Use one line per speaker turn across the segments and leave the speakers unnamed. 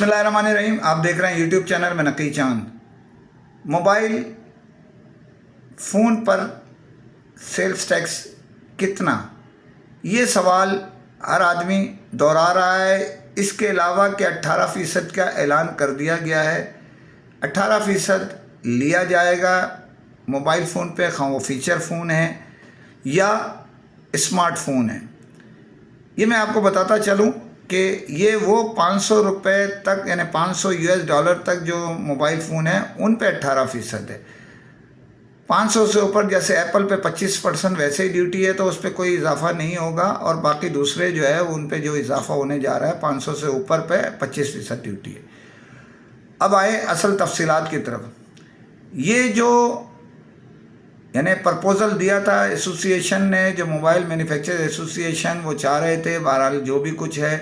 बिस्मिल्लाहिर्रहमानिर्रहीम। आप देख रहे हैं यूट्यूब चैनल में नकी चांद। मोबाइल फ़ोन पर सेल्स टैक्स कितना, ये सवाल हर आदमी दोहरा रहा है। इसके अलावा कि 18% का ऐलान कर दिया गया है, 18% लिया जाएगा मोबाइल फ़ोन पे, हाँ वो फीचर फ़ोन है या स्मार्टफोन है। ये मैं आपको बताता चलूँ कि ये वो 500 रुपये तक यानी $500 तक जो मोबाइल फ़ोन है उन पे 18% है। 500 से ऊपर जैसे एप्पल पे 25% वैसे ही ड्यूटी है, तो उस पर कोई इजाफा नहीं होगा, और बाकी दूसरे जो है उन पे जो इजाफा होने जा रहा है 500 से ऊपर पे 25% ड्यूटी है। अब आए असल तफसीलात की तरफ। ये जो यानी प्रपोज़ल दिया था एसोसिएशन ने, जो मोबाइल मैन्युफैक्चरर एसोसिएशन, वो चाह रहे थे, बहरहाल जो भी कुछ है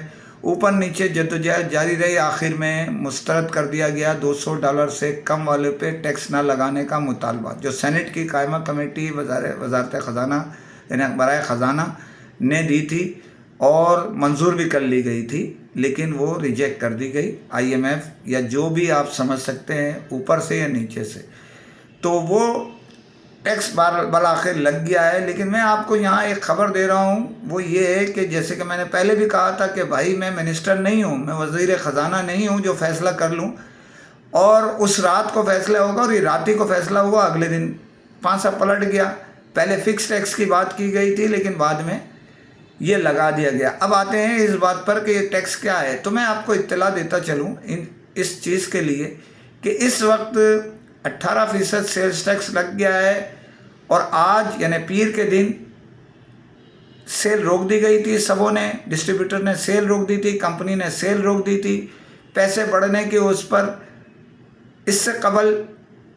ऊपर नीचे जद्दोजहद जारी रही, आखिर में मुस्तरद कर दिया गया $200 से कम वाले पे टैक्स ना लगाने का मुतालबा, जो सेनेट की कायमा कमेटी वजारत ख़जाना यानी बराए ख़जाना ने दी थी और मंजूर भी कर ली गई थी, लेकिन वो रिजेक्ट कर दी गई IMF या जो भी आप समझ सकते हैं ऊपर से या नीचे से। तो वो टैक्स बल आखिर लग गया है। लेकिन मैं आपको यहाँ एक ख़बर दे रहा हूँ, वो ये है कि जैसे कि मैंने पहले भी कहा था कि भाई मैं मिनिस्टर नहीं हूँ, मैं वज़ीर ख़जाना नहीं हूँ जो फ़ैसला कर लूँ और उस रात को फ़ैसला होगा और ये रात ही को फ़ैसला हुआ, अगले दिन पांसा पलट गया। पहले फ़िक्स टैक्स की बात की गई थी, लेकिन बाद में ये लगा दिया गया। अब आते हैं इस बात पर कि ये टैक्स क्या है। तो मैं आपको इत्तला देता चलूँ इस चीज़ के लिए कि इस वक्त 18% सेल्स टैक्स लग गया है, और आज यानी पीर के दिन सेल रोक दी गई थी। सबों ने, डिस्ट्रीब्यूटर ने सेल रोक दी थी, कंपनी ने सेल रोक दी थी पैसे बढ़ने के उस पर। इससे कबल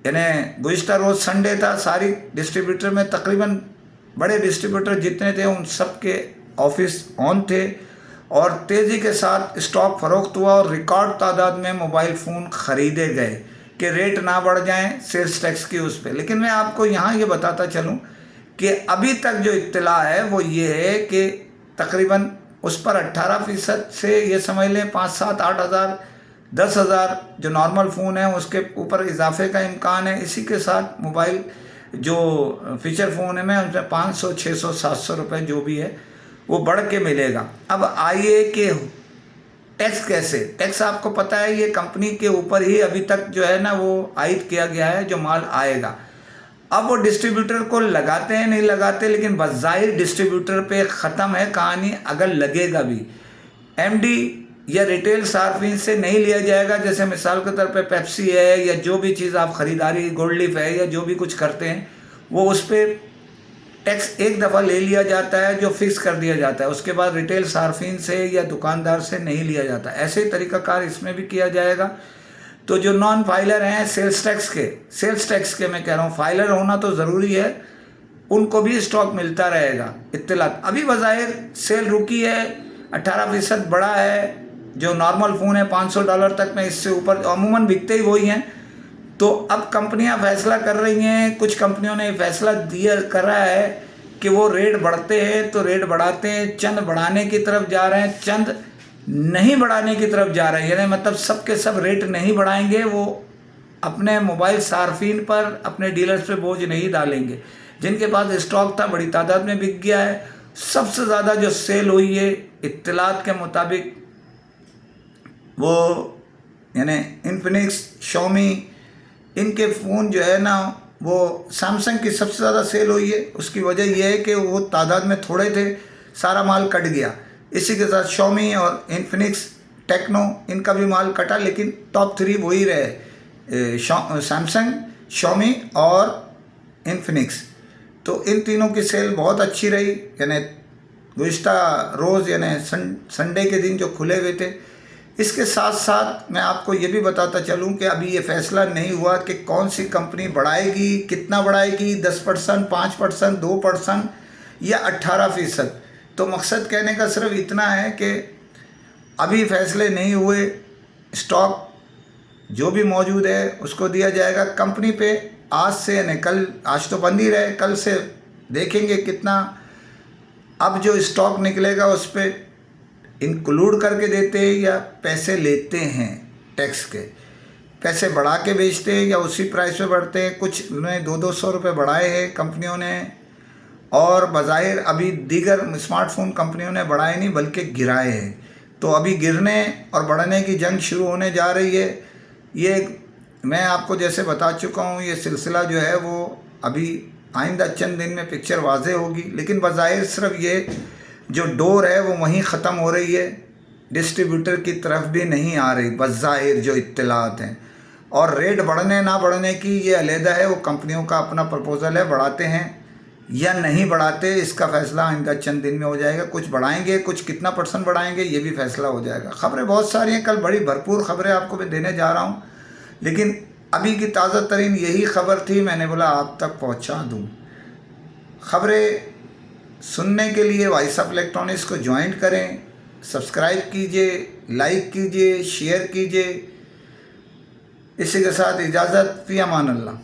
यानी गुज़िश्ता रोज़ संडे था, सारी डिस्ट्रीब्यूटर में तकरीबन बड़े डिस्ट्रीब्यूटर जितने थे उन सब के ऑफिस ऑन थे और तेज़ी के साथ स्टॉक फ़रोख्त हुआ और रिकॉर्ड तादाद में मोबाइल फ़ोन ख़रीदे गए कि रेट ना बढ़ जाएं सेल्स टैक्स की उस पर। लेकिन मैं आपको यहाँ ये बताता चलूँ कि अभी तक जो इत्तला है वो ये है कि तकरीबन उस पर 18% से ये समझ लें 5, 7, 8 हज़ार 10 हज़ार जो नॉर्मल फ़ोन है उसके ऊपर इजाफे का इम्कान है। इसी के साथ मोबाइल जो फीचर फ़ोन है मैं उसमें 500, 600, 700 रुपये जो भी है वो बढ़ के मिलेगा। अब आइए कि टैक्स कैसे, टैक्स आपको पता है ये कंपनी के ऊपर ही अभी तक जो है ना वो आयद किया गया है जो माल आएगा। अब वो डिस्ट्रीब्यूटर को लगाते हैं नहीं लगाते, लेकिन बज़ाहिर डिस्ट्रीब्यूटर पे ख़त्म है कहानी। अगर लगेगा भी MD या रिटेल सार्फिन से नहीं लिया जाएगा, जैसे मिसाल के तौर पे पेप्सी है या जो भी चीज़ आप ख़रीदारी गोल्ड लीफ है या जो भी कुछ करते हैं वो उस पर टैक्स एक दफ़ा ले लिया जाता है जो फिक्स कर दिया जाता है, उसके बाद रिटेल सार्फिन से या दुकानदार से नहीं लिया जाता। ऐसे ही तरीक़ाकार इसमें भी किया जाएगा। तो जो नॉन फाइलर हैं सेल्स टैक्स के मैं कह रहा हूँ, फाइलर होना तो ज़रूरी है, उनको भी स्टॉक मिलता रहेगा। इत्तलात अभी बज़ाहिर सेल रुकी है, 18% बढ़ा है। जो नॉर्मल फ़ोन है $500 तक में, इससे ऊपर अमूमन बिकते ही वही हैं। तो अब कंपनियां फैसला कर रही हैं, कुछ कंपनियों ने फैसला कर रहा है कि वो रेट बढ़ते हैं तो रेट बढ़ाते हैं, चंद बढ़ाने की तरफ जा रहे हैं, चंद नहीं बढ़ाने की तरफ जा रहे हैं। यानी मतलब सब के सब रेट नहीं बढ़ाएंगे, वो अपने मोबाइल सार्फिन पर, अपने डीलर्स पे बोझ नहीं डालेंगे। जिनके पास स्टॉक था बड़ी तादाद में बिक गया है। सबसे ज़्यादा जो सेल हुई है इत्तलात के मुताबिक वो यानी इन्फिनिक्स, शॉमी, इनके फ़ोन जो है ना वो सैमसंग की सबसे ज़्यादा सेल हुई है। उसकी वजह यह है कि वो तादाद में थोड़े थे, सारा माल कट गया। इसी के साथ शॉमी और इन्फिनिक्स, टेक्नो, इनका भी माल कटा, लेकिन टॉप 3 वही रहे, सैमसंग, शॉमी और इन्फिनिक्स। तो इन तीनों की सेल बहुत अच्छी रही। यानी गुज़िश्ता रोज़ यानी संडे के दिन जो खुले हुए थे। इसके साथ साथ मैं आपको ये भी बताता चलूँ कि अभी ये फ़ैसला नहीं हुआ कि कौन सी कंपनी बढ़ाएगी, कितना बढ़ाएगी, 10%, 5%, 2% या 18%। तो मकसद कहने का सिर्फ इतना है कि अभी फ़ैसले नहीं हुए, स्टॉक जो भी मौजूद है उसको दिया जाएगा कंपनी पे। आज से यानी कल, आज तो बंद ही रहे, कल से देखेंगे कितना अब जो स्टॉक निकलेगा उस पर इंक्लूड करके देते हैं या पैसे लेते हैं। टैक्स के। पैसे बढ़ा के बेचते हैं या उसी प्राइस पे बढ़ते हैं, कुछ उन्होंने 200-200 रुपये बढ़ाए हैं कंपनियों ने, और बज़ाहिर अभी दीगर स्मार्टफोन कंपनियों ने बढ़ाए नहीं बल्कि गिराए हैं। तो अभी गिरने और बढ़ने की जंग शुरू होने जा रही है। ये मैं आपको जैसे बता चुका हूँ, ये सिलसिला जो है वो अभी आइंदा चंद दिन में पिक्चर वाज़े होगी, लेकिन बज़ाहिर सिर्फ ये जो डोर है वो वहीं ख़त्म हो रही है, डिस्ट्रीब्यूटर की तरफ भी नहीं आ रही बज़ाहिर जो इत्तलात हैं। और रेट बढ़ने ना बढ़ने की ये अलहदा है, वो कंपनियों का अपना प्रपोज़ल है, बढ़ाते हैं या नहीं बढ़ाते इसका फ़ैसला आइंदा चंद दिन में हो जाएगा। कुछ बढ़ाएंगे, कुछ कितना % बढ़ाएंगे ये भी फ़ैसला हो जाएगा। ख़बरें बहुत सारी हैं, कल बड़ी भरपूर ख़बरें आपको मैं देने जा रहा हूँ, लेकिन अभी की ताज़ा तरीन यही ख़बर थी, मैंने बोला आप तक पहुँचा दूँ। ख़बरें सुनने के लिए वॉइस ऑफ इलेक्ट्रॉनिक्स को ज्वाइन करें, सब्सक्राइब कीजिए, लाइक कीजिए, शेयर कीजिए। इसी के साथ इजाज़त, फ़ी अमान अल्लाह।